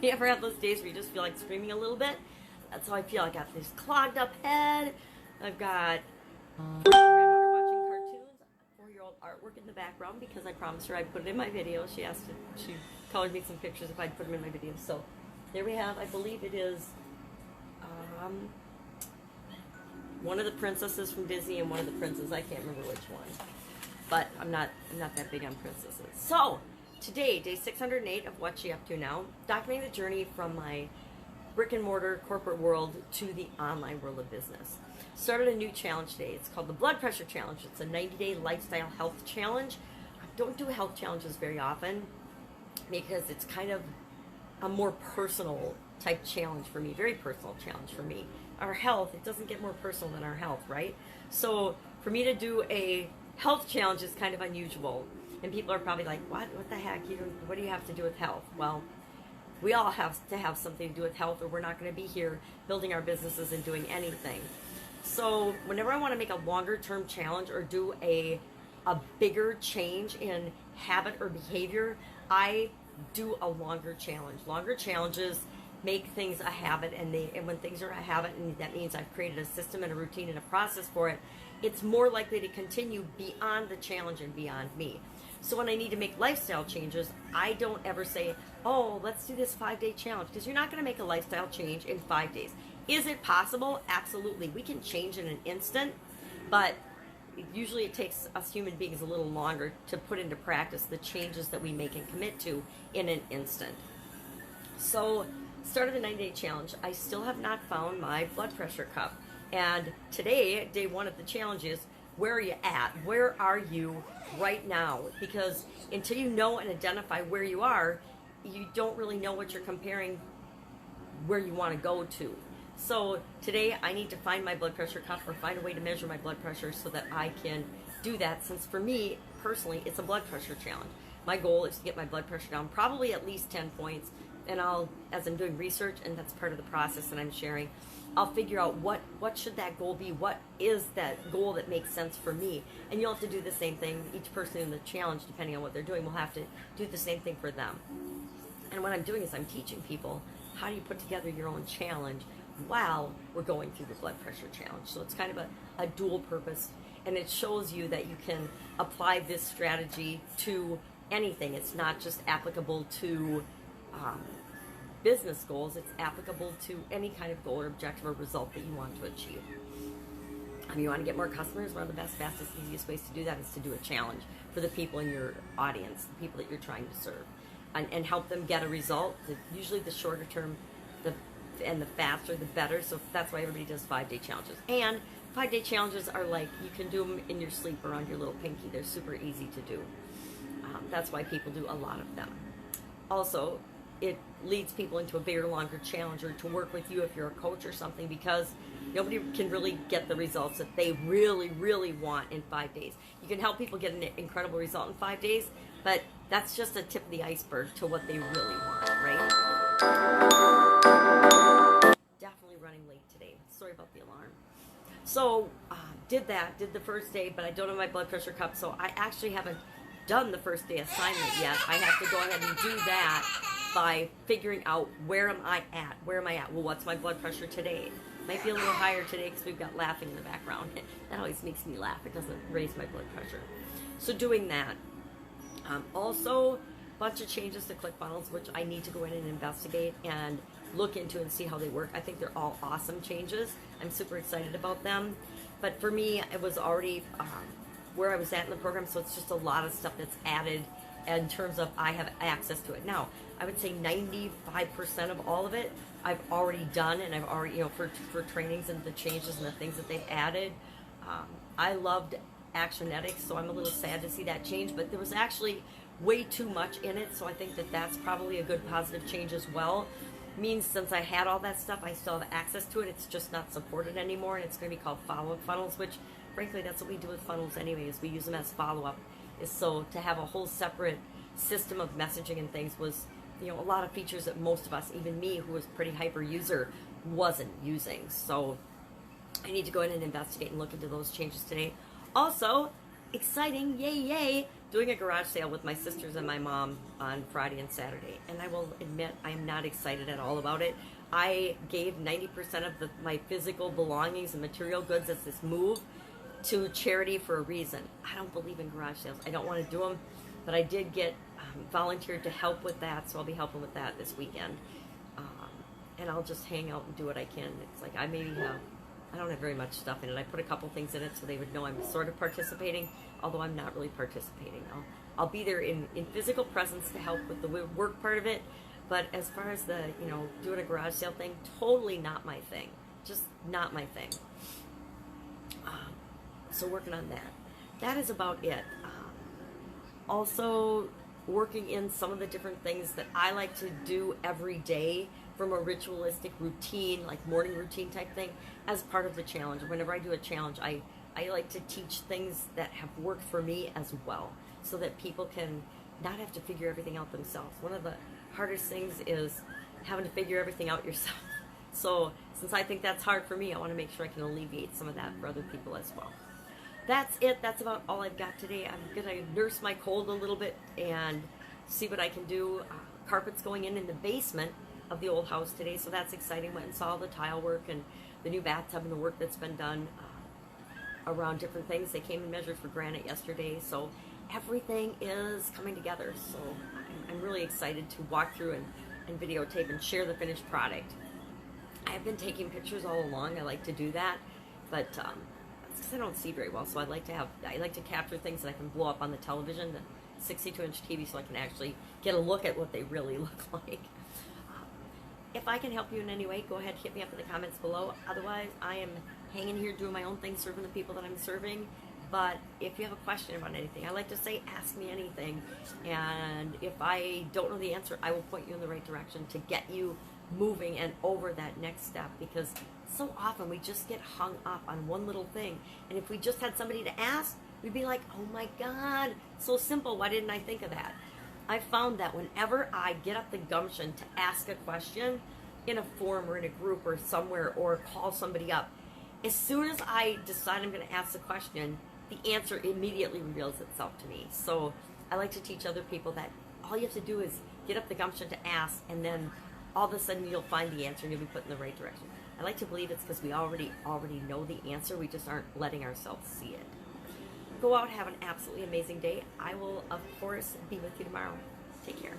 You ever have those days where you just feel like screaming a little bit? That's how I feel. I got this clogged up head. I've got granddaughter watching cartoons, 4-year-old artwork in the background because I promised her I'd put it in my video. She colored me some pictures if I'd put them in my video. So there we have, I believe it is one of the princesses from Disney and one of the princes. I can't remember which one, but I'm not that big on princesses. So today, day 608 of What's She Up To Now, documenting the journey from my brick and mortar corporate world to the online world of business. Started a new challenge today. It's called the Blood Pressure Challenge. It's a 90-day lifestyle health challenge. I don't do health challenges very often because it's kind of a more personal type challenge for me, very personal challenge for me. Our health, it doesn't get more personal than our health, right? So for me to do a health challenge is kind of unusual. And people are probably like, what the heck? What do you have to do with health? Well, we all have to have something to do with health, or we're not going to be here building our businesses and doing anything. So whenever I want to make a longer term challenge or do a bigger change in habit or behavior, I do a longer challenge. Longer challenges make things a habit, and when things are a habit, and that means I've created a system and a routine and a process for it, it's more likely to continue beyond the challenge and beyond me. So when I need to make lifestyle changes, I don't ever say, oh, let's do this 5-day challenge, because you're not going to make a lifestyle change in 5 days. Is it possible? Absolutely. We can change in an instant, but usually it takes us human beings a little longer to put into practice the changes that we make and commit to in an instant. So started the 90-day challenge. I still have not found my blood pressure cup. And today, day 1 of the challenge is, where are you at? Where are you right now? Because until you know and identify where you are, you don't really know what you're comparing where you want to go to. So today I need to find my blood pressure cup or find a way to measure my blood pressure so that I can do that, since for me personally it's a blood pressure challenge. My goal is to get my blood pressure down probably at least 10 points, and as I'm doing research, and that's part of the process that I'm sharing, I'll figure out what should that goal be, what is that goal that makes sense for me. And you'll have to do the same thing. Each person in the challenge, depending on what they're doing, will have to do the same thing for them. And what I'm doing is I'm teaching people how do you put together your own challenge while we're going through the blood pressure challenge. So it's kind of a dual purpose, and it shows you that you can apply this strategy to anything. It's not just applicable to business goals, it's applicable to any kind of goal or objective or result that you want to achieve. You want to get more customers, one of the best, fastest, easiest ways to do that is to do a challenge for the people in your audience, the people that you're trying to serve, and help them get a result. Usually the shorter term and the faster, the better. So that's why everybody does 5-day challenges. And 5-day challenges are like, you can do them in your sleep or on your little pinky. They're super easy to do. That's why people do a lot of them. Also, it leads people into a bigger, longer challenge, or to work with you if you're a coach or something, because nobody can really get the results that they really, really want in 5 days. You can help people get an incredible result in 5 days, but that's just a tip of the iceberg to what they really want, right? Definitely running late today. Sorry about the alarm. So, did the first day, but I don't have my blood pressure cup, so I actually haven't done the first day assignment yet. I have to go ahead and do that by figuring out where am I at? Well, what's my blood pressure today? Might be a little higher today because we've got laughing in the background. That always makes me laugh. It doesn't raise my blood pressure. So doing that. Also, a bunch of changes to ClickFunnels, which I need to go in and investigate and look into and see how they work. I think they're all awesome changes. I'm super excited about them. But for me, it was already where I was at in the program, so it's just a lot of stuff that's added in terms of I have access to it. Now, I would say 95% of all of it I've already done, and I've already, for trainings and the changes and the things that they've added. I loved Actionetics, so I'm a little sad to see that change, but there was actually way too much in it, so I think that that's probably a good positive change as well. Means since I had all that stuff, I still have access to it. It's just not supported anymore, and it's going to be called follow-up funnels, which frankly that's what we do with funnels anyway, is we use them as follow-up. Is so to have a whole separate system of messaging and things was, a lot of features that most of us, even me who was a pretty hyper user, wasn't using. So I need to go in and investigate and look into those changes today. Also, exciting, yay, doing a garage sale with my sisters and my mom on Friday and Saturday, and I will admit I am not excited at all about it. I gave 90% of my physical belongings and material goods as this move to charity for a reason. I don't believe in garage sales. I don't want to do them, but I did get volunteered to help with that, so I'll be helping with that this weekend. And I'll just hang out and do what I can. It's like I don't have very much stuff in it. I put a couple things in it so they would know I'm sort of participating, although I'm not really participating. I'll be there in physical presence to help with the work part of it, but as far as the, doing a garage sale thing, totally not my thing. Just not my thing. So working on that. That is about it. Also working in some of the different things that I like to do every day from a ritualistic routine, like morning routine type thing, as part of the challenge. Whenever I do a challenge, I like to teach things that have worked for me as well, so that people can not have to figure everything out themselves. One of the hardest things is having to figure everything out yourself. So since I think that's hard for me, I want to make sure I can alleviate some of that for other people as well. That's it. That's about all I've got today. I'm going to nurse my cold a little bit and see what I can do. Carpet's going in the basement of the old house today, so that's exciting. Went and saw all the tile work and the new bathtub and the work that's been done around different things. They came and measured for granite yesterday, so everything is coming together. So I'm really excited to walk through and videotape and share the finished product. I've been taking pictures all along. I like to do that, but that's because I don't see very well. So I like to capture things that I can blow up on the television, the 62-inch TV, so I can actually get a look at what they really look like. If I can help you in any way, go ahead, hit me up in the comments below. Otherwise, I am hanging here doing my own thing, serving the people that I'm serving. But if you have a question about anything, I like to say, ask me anything. And if I don't know the answer, I will point you in the right direction to get you moving and over that next step. Because so often we just get hung up on one little thing. And if we just had somebody to ask, we'd be like, oh my God, so simple. Why didn't I think of that? I found that whenever I get up the gumption to ask a question in a forum or in a group or somewhere, or call somebody up, as soon as I decide I'm going to ask the question, the answer immediately reveals itself to me. So I like to teach other people that all you have to do is get up the gumption to ask, and then all of a sudden you'll find the answer and you'll be put in the right direction. I like to believe it's because we already know the answer. We just aren't letting ourselves see it. Go out, have an absolutely amazing day. I will, of course, be with you tomorrow. Take care.